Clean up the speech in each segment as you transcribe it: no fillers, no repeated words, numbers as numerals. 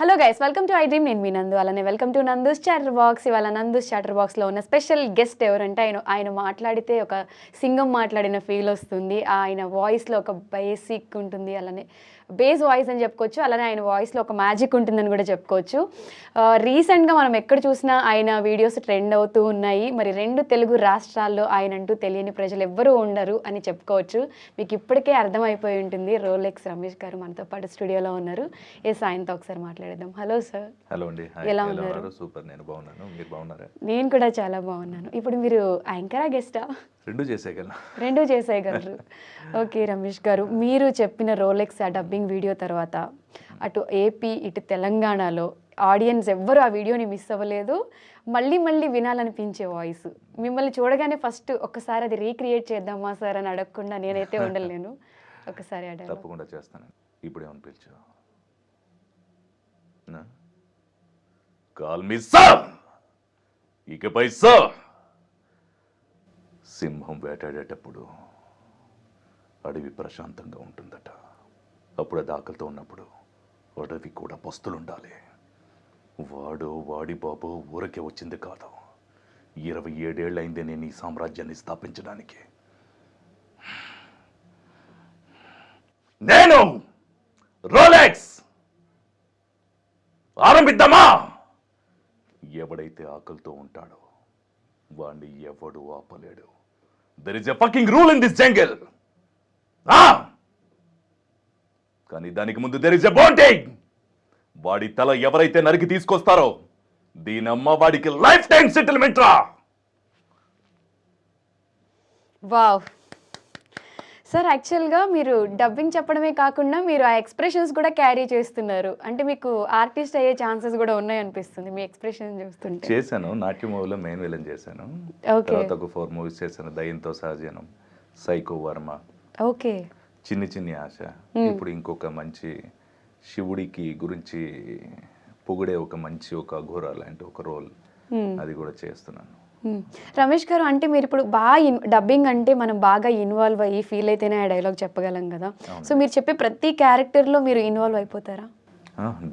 Hello guys, welcome to I dream. నేను మీ నందు. అలానే welcome to Nandu's chatter box. ఇవాళ నందూస్ చాటర్ బాక్స్లో ఉన్న స్పెషల్ గెస్ట్ ఎవరంటే ఆయన మాట్లాడితే ఒక సింగం మాట్లాడిన ఫీల్ వస్తుంది. ఆయన వాయిస్లో ఒక బేసిక్ ఉంటుంది, అలానే బేస్ వాయిస్ అని చెప్పుకోవచ్చు. అలానే ఆయన వాయిస్లో ఒక మ్యాజిక్ ఉంటుందని కూడా చెప్పుకోవచ్చు. రీసెంట్గా మనం ఎక్కడ చూసినా ఆయన వీడియోస్ ట్రెండ్ అవుతూ ఉన్నాయి. మరి 2 తెలుగు రాష్ట్రాల్లో ఆయన అంటూ తెలియని ప్రజలు ఎవ్వరూ ఉండరు అని చెప్పుకోవచ్చు. మీకు ఇప్పటికే అర్థమైపోయి ఉంటుంది. రోలెక్స్ రమేష్ గారు మనతో పాటు స్టూడియోలో ఉన్నారు. ఆయనతో ఒకసారి మాట్లాడేద్దాం. Hello sir. హలో అండి. ఎలా ఉన్నారు? సూపర్, నేను బాగున్నాను. మీరు బాగున్నారా? నేను కూడా చాలా బాగున్నాను. ఇప్పుడు మీరు యాంకరా, గెస్టా? రెండు చేసేయగలను. రెండు చేసేయగలరు. ఓకే రమేష్ గారు, మీరు చెప్పిన రోలెక్స్ ఆ డబ్బింగ్ వీడియో తర్వాత అటు ఏపీ ఇటు తెలంగాణలో ఆడియన్స్ ఎవ్వరు ఆ వీడియోని మిస్ అవ్వలేదు. మళ్ళీ మళ్ళీ వినాలనిపించే వాయిస్. మిమ్మల్ని చూడగానే ఫస్ట్ ఒక్కసారి అది రీక్రియేట్ చేద్దామా సార్ అని అడగకుండా నేనైతే ఉండలేను. ఒకసారి అడగ. తప్పకుండా చేస్తాను. ఇప్పుడు ఏమని పిలిచావు? Call me sir. ఇకపై సార్. సింహం వేటాడేటప్పుడు అడవి ప్రశాంతంగా ఉంటుందట. అప్పుడు అది ఆకలితో ఉన్నప్పుడు అడవి కూడా పస్తులుండాలి. వాడి బాబు ఊరకే వచ్చింది కాదు. 27 ఏళ్ళైందే నేను ఈ సామ్రాజ్యాన్ని స్థాపించడానికి. నేను రోలెక్స్. ఆరంభిద్దామా? ఎవడైతే ఆకలితో ఉంటాడో వాడిని ఎవడు ఆపలేడు. There is a fucking rule in this jungle. కానీ దానికి ముందు దెర్ ఇస్ ఎ బౌంటీ. వాడి తల ఎవరైతే నరికి తీసుకొస్తారో దీనమ్మ వాడికి లైఫ్ టైం సెటిల్మెంట్ రా. వావ్ సార్, యాక్చువల్గా మీరు డబ్బింగ్ చెప్పడమే కాకుండా మీరు ఆ ఎక్స్ప్రెషన్స్ కూడా క్యారీ చేస్తున్నారు. అంటే మీకు ఆర్టిస్ట్ అయ్యే ఛాన్సెస్ కూడా ఉన్నాయి అనిపిస్తుంది మీ ఎక్స్ప్రెషన్ చూస్తుంటే. చేశాను. నాట్య మూవీలో మెయిన్ విలన్ చేశాను. తర్వాత ఒక 4 మూవీస్ చేశాను. దయ్యంతో సహజనం, సైకో వర్మ, ఓకే, చిన్ని ఆశ. ఇప్పుడు ఇంకొక మంచి శివుడికి గురించి పొగిడే ఒక మంచి ఒక ఘోర లాంటి ఒక రోల్, అది కూడా చేస్తున్నాను. రమేష్ గారు, అంటే మీరు ఇప్పుడు బాగా డబ్బింగ్ అంటే మనం బాగా ఇన్వాల్వ్ అయ్యి ఫీల్ అయితేనే ఆ డైలాగ్ చెప్పగలం కదా. సో మీరు చెప్పే ప్రతి క్యారెక్టర్లో మీరు ఇన్వాల్వ్ అయిపోతారా?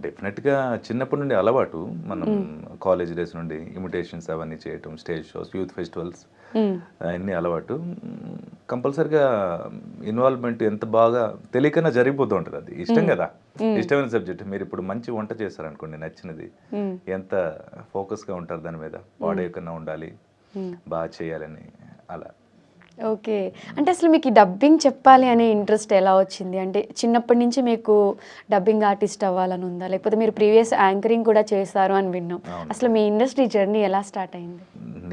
డెఫినెట్గా చిన్నప్పటి నుండి అలవాటు. మనం కాలేజ్ డేస్ నుండి ఇమిటేషన్స్ అవన్నీ చేయటం, స్టేజ్ షోస్, యూత్ ఫెస్టివల్స్ అవన్నీ అలవాటు. కంపల్సరిగా ఇన్వాల్వ్మెంట్ ఎంత బాగా తెలియకన్నా జరిగిపోతూ ఉంటుంది. అది ఇష్టం కదా, ఇష్టమైన సబ్జెక్ట్. మీరు ఇప్పుడు మంచి వంట చేస్తారనుకోండి, నచ్చినది, ఎంత ఫోకస్గా ఉంటారు దాని మీద. వాడేకన్నా ఉండాలి, బాగా చేయాలని అలా. ఓకే, అంటే అసలు మీకు ఈ డబ్బింగ్ చెప్పాలి అనే ఇంట్రెస్ట్ ఎలా వచ్చింది? అంటే చిన్నప్పటి నుంచి మీకు డబ్బింగ్ ఆర్టిస్ట్ అవ్వాలని ఉందా, లేకపోతే మీరు ప్రీవియస్ యాంకరింగ్ కూడా చేశారు అని విన్నాం. అసలు మీ ఇండస్ట్రీ జర్నీ ఎలా స్టార్ట్ అయింది?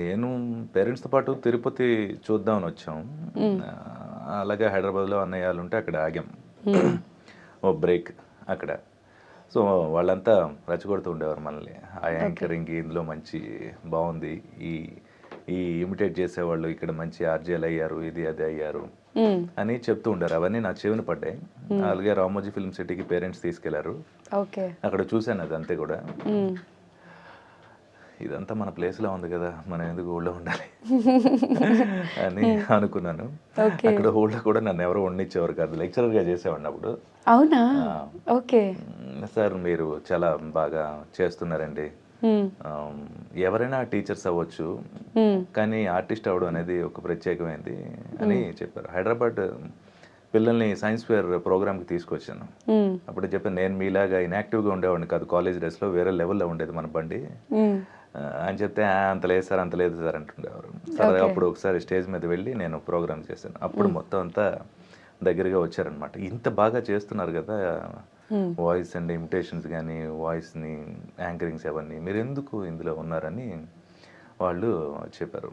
నేను పేరెంట్స్తో పాటు తిరుపతి చూద్దామని వచ్చాం. అలాగే హైదరాబాద్లో అన్నయ్య వాళ్ళు ఉంటే అక్కడ ఆగాం, ఓ బ్రేక్ అక్కడ. సో వాళ్ళంతా రచ్చగొడుతూ ఉండేవారు మనల్ని. ఆ యాంకరింగ్ ఇందులో మంచి బాగుంది, ఈ ఇమిటేట్ చేసేవాళ్ళు ఇక్కడ మంచి ఆర్జేలు అయ్యారు, ఇది అది అయ్యారు అని చెప్తూ ఉండారు. అవన్నీ నా చెవిని పడ్డాయి. అలాగే రామోజీ ఫిల్మ్ సిటీకి పేరెంట్స్ తీసుకెళ్లారు. అక్కడ చూశాను అది అంతే కూడా. ఇదంతా మన ప్లేస్లో ఉంది కదా, మనం ఎందుకు ఊళ్ళో ఉండాలి అని అనుకున్నాను. అక్కడ ఊళ్ళో కూడా నన్ను ఎవరో వండించేవారు కాదు, లెక్చరర్గా చేసేవాడిని అప్పుడు. అవునా? ఓకే సార్ మీరు చాలా బాగా చేస్తున్నారండి, ఎవరైనా టీచర్స్ అవ్వచ్చు కానీ ఆర్టిస్ట్ అవ్వడం అనేది ఒక ప్రత్యేకమైనది అని చెప్పారు. హైదరాబాద్ పిల్లల్ని సైన్స్ ఫేర్ ప్రోగ్రామ్కి తీసుకొచ్చాను. అప్పుడు చెప్పాను, నేను మీలాగా ఇన్యాక్టివ్గా ఉండేవాడిని కాదు, కాలేజ్ డేస్లో వేరే లెవెల్లో ఉండేది మన బండి అని చెప్తే అంత లేదు సార్, అంత లేదు సార్ అంటుండేవారు. సరే అప్పుడు ఒకసారి స్టేజ్ మీద వెళ్ళి నేను ప్రోగ్రామ్ చేశాను. అప్పుడు మొత్తం అంతా దగ్గరగా వచ్చారనమాట. ఇంత బాగా చేస్తున్నారు కదా వాయిస్ అండ్ ఇమిటేషన్స్ కానీ, వాయిస్ని యాంకరింగ్స్ అవన్నీ, మీరు ఎందుకు ఇందులో ఉన్నారని వాళ్ళు చెప్పారు.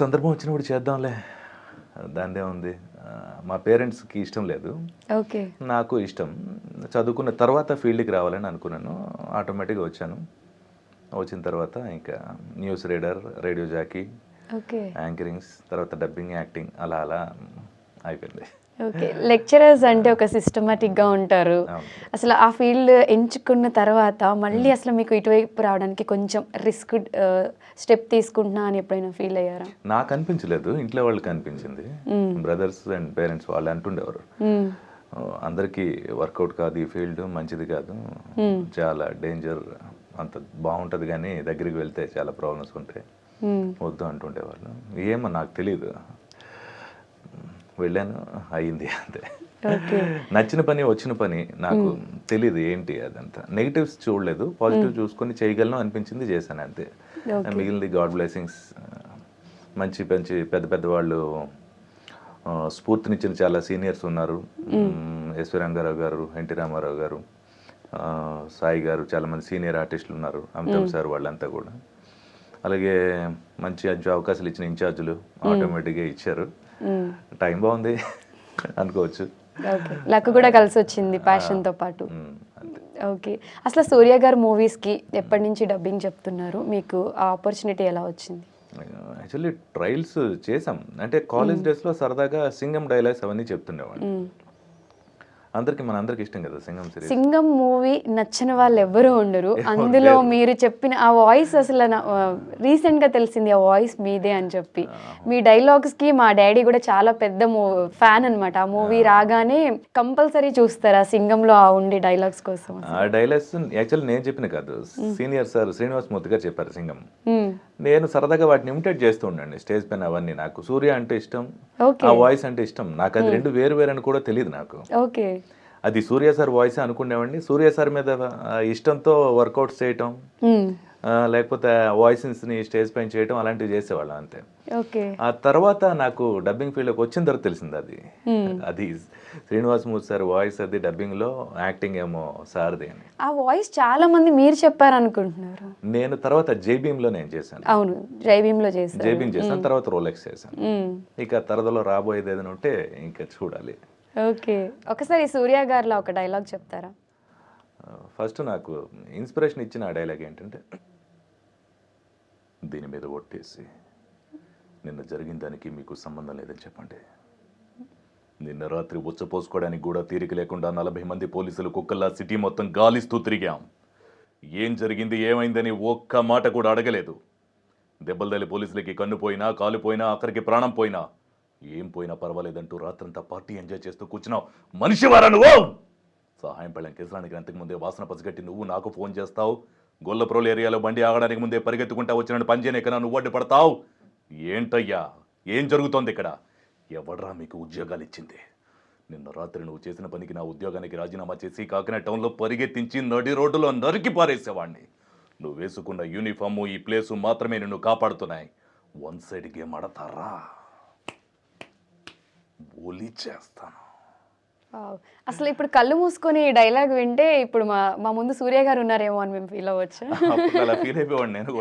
సందర్భం వచ్చినప్పుడు చేద్దాంలే, దానిదే ఉంది. మా పేరెంట్స్కి ఇష్టం లేదు, నాకు ఇష్టం. చదువుకున్న తర్వాత ఫీల్డ్కి రావాలని అనుకున్నాను. ఆటోమేటిక్గా వచ్చాను. వచ్చిన తర్వాత ఇంకా news reader, radio jockey, anchorings, తర్వాత డబ్బింగ్, యాక్టింగ్, అలా అలా అయిపోయింది. ఓకే, లెక్చరర్స్ అంటే ఒక సిస్టమాటిక్గా ఉంటారు. అసలు ఆ ఫీల్డ్ ఎంచుకున్న తర్వాత మళ్ళీ అసలు మీకు ఇటువైపు రావడానికి కొంచెం రిస్క్ స్టెప్ తీసుకుంటున్నా అని ఎప్పుడైనా ఫీల్ అయ్యారా? నాకు అనిపించలేదు, ఇంట్లో వాళ్ళకి అనిపించింది. బ్రదర్స్ అండ్ పేరెంట్స్ వాళ్ళు అంటుండేవారు, అందరికీ వర్కౌట్ కాదు ఈ ఫీల్డ్, మంచిది కాదు, చాలా డేంజర్, అంత బాగుంటుంది కానీ దగ్గరికి వెళ్తే చాలా ప్రాబ్లమ్స్ ఉంటాయి, వద్దు అంటుండేవాళ్ళు. ఏమో నాకు తెలీదు, వెళ్ళాను, అయ్యింది అంతే. నచ్చిన పని, వచ్చిన పని, నాకు తెలీదు ఏంటి అదంతా. నెగిటివ్స్ చూడలేదు, పాజిటివ్ చూసుకొని చేయగలను అనిపించింది, చేశాను అంతే. మిగిలింది గాడ్ బ్లెస్సింగ్స్. మంచి మంచి పెద్ద పెద్ద వాళ్ళు, స్ఫూర్తినిచ్చిన చాలా సీనియర్స్ ఉన్నారు. ఎస్వి రంగారావు గారు, ఎన్టీ రామారావు గారు, సాయి గారు, చాలామంది సీనియర్ ఆర్టిస్టులు ఉన్నారు, అమితాబ్ సార్, వాళ్ళంతా కూడా. అలాగే మంచి అవకాశాలు ఇచ్చిన ఇన్ఛార్జులు ఆటోమేటిక్గా ఇచ్చారు. టైం బాగుంది అనుకోవచ్చు. లక్ కూడా కలిసి వచ్చింది ప్యాషన్తో పాటు. ఓకే, అసలు సూర్య గారు మూవీస్కి ఎప్పటి నుంచి డబ్బింగ్ చెప్తున్నారు? మీకు ఆ ఆపర్చునిటీ ఎలా వచ్చింది? యాక్చువల్లీ ట్రయల్స్ చేసాం, అంటే కాలేజ్ డేస్లో సరదాగా సింగం డైలాగ్స్ అవన్నీ చెప్తుండేవాడు. మనందరికి ఇష్టం కదా సింగం సిరీస్. సింగం మూవీ నచ్చని వాళ్ళు ఎవ్వరూ ఉండరు. అందులో మీరు చెప్పిన ఆ వాయిస్, అసలు రీసెంట్గా తెలిసింది ఆ వాయిస్ మీదే అని చెప్పి. మీ డైలాగ్స్కి మా డాడీ కూడా చాలా పెద్ద ఫ్యాన్ అనమాట. ఆ మూవీ రాగానే కంపల్సరీ చూస్తారు ఆ సింగంలో ఆ ఉండే డైలాగ్స్ కోసం. ఆ డైలాగ్స్ యాక్చువల్లీ నేను చెప్పిన కాదు, సీనియర్ సార్ శ్రీనివాస్ మూర్తి గారు చెప్పారు సింగం. నేను సరదాగా వాటిని ఇమిటేట్ చేస్తూ ఉండండి స్టేజ్ పైన అవన్నీ. నాకు సూర్య అంటే ఇష్టం, ఆ వాయిస్ అంటే ఇష్టం. నాకు అది రెండు వేరు వేరు అని కూడా తెలియదు నాకు. ఓకే, అది సూర్య సార్ వాయిస్ అనుకునేవాడిని. సూర్య సార్ మీద ఇష్టంతో వర్కౌట్స్ చేయటం, లేకపోతే వాయిస్ని స్టేజ్ పైన చేయటం, అలాంటివి చేసేవాళ్ళం అంతే. ఆ తర్వాత నాకు డబ్బింగ్ ఫీల్డ్లోకి వచ్చిన తర్వాత తెలిసింది అది శ్రీనివాస్ మూర్తి సార్ వాయిస్, అది డబ్బింగ్ లో యాక్టింగ్ ఏమో సార్ది అని. ఆ వాయిస్ చాలా మంది మీరు చెప్పారు అనుకుంటున్నారు. నేను తర్వాత జైబీమ్ లో నేను చేశాను. అవును, జైబీమ్ లో చేశాను. జైబీమ్ చేశాను, తర్వాత రోలెక్స్ చేశాను. ఇక తరదలో రాబోయేది ఏదైనా ఉంటే ఇంకా చూడాలి. ఓకే, ఒకసారి సూర్య గారిలో ఒక డైలాగ్ చెప్తారా? ఫస్ట్ నాకు ఇన్స్పిరేషన్ ఇచ్చిన ఆ డైలాగ్ ఏంటంటే, దీని మీద ఒట్టేసి నిన్న జరిగిన దానికి మీకు సంబంధం లేదని చెప్పండి. నిన్న రాత్రి ఉచ్చపోసుకోవడానికి కూడా తీరిక లేకుండా 40 మంది పోలీసులు కుక్కల్లా సిటీ మొత్తం గాలిస్తూ తిరిగాం. ఏం జరిగింది, ఏమైందని ఒక్క మాట కూడా అడగలేదు. దెబ్బలు తల్లి పోలీసులకి కన్ను పోయినా, కాలు పోయినా, అక్కడికి ప్రాణం పోయినా, ఏం పోయినా పర్వాలేదంటూ రాత్రంతా పార్టీ ఎంజాయ్ చేస్తూ కూర్చున్నావు. మనిషివారా నువ్వు? సహాయం పళ్ళం కేసరానికి అంతకు ముందే వాసన పసిగట్టి నువ్వు నాకు ఫోన్ చేస్తావు. గొల్లప్రోలు ఏరియాలో బండి ఆగడానికి ముందే పరిగెత్తుకుంటా వచ్చిన పంజేనెక్కన నువ్వు అడ్డు పడతావు. ఏంటయ్యా, ఏం జరుగుతోంది ఇక్కడ? ఎవడ్రా మీకు ఉద్యోగాలు ఇచ్చింది? నిన్న రాత్రి నువ్వు చేసిన పనికి నా ఉద్యోగానికి రాజీనామా చేసి కాకినాడ టౌన్లో పరిగెత్తించి నడి రోడ్డులో నరికి పారేసేవాడిని. నువ్వు వేసుకున్న యూనిఫాము, ఈ ప్లేసు మాత్రమే నిన్ను కాపాడుతున్నాయి. వన్ సైడ్ గేమ్ ఆడతారా? బోలీ చేస్తాను. అసలు ఇప్పుడు కళ్ళు మూసుకొని డైలాగ్ వింటే ఇప్పుడు మా ముందు సూర్య గారు ఉన్నారేమో అని మేము ఫీల్ అవ్వచ్చు. అలా ఫీల్ అయిపోయాడు నేను.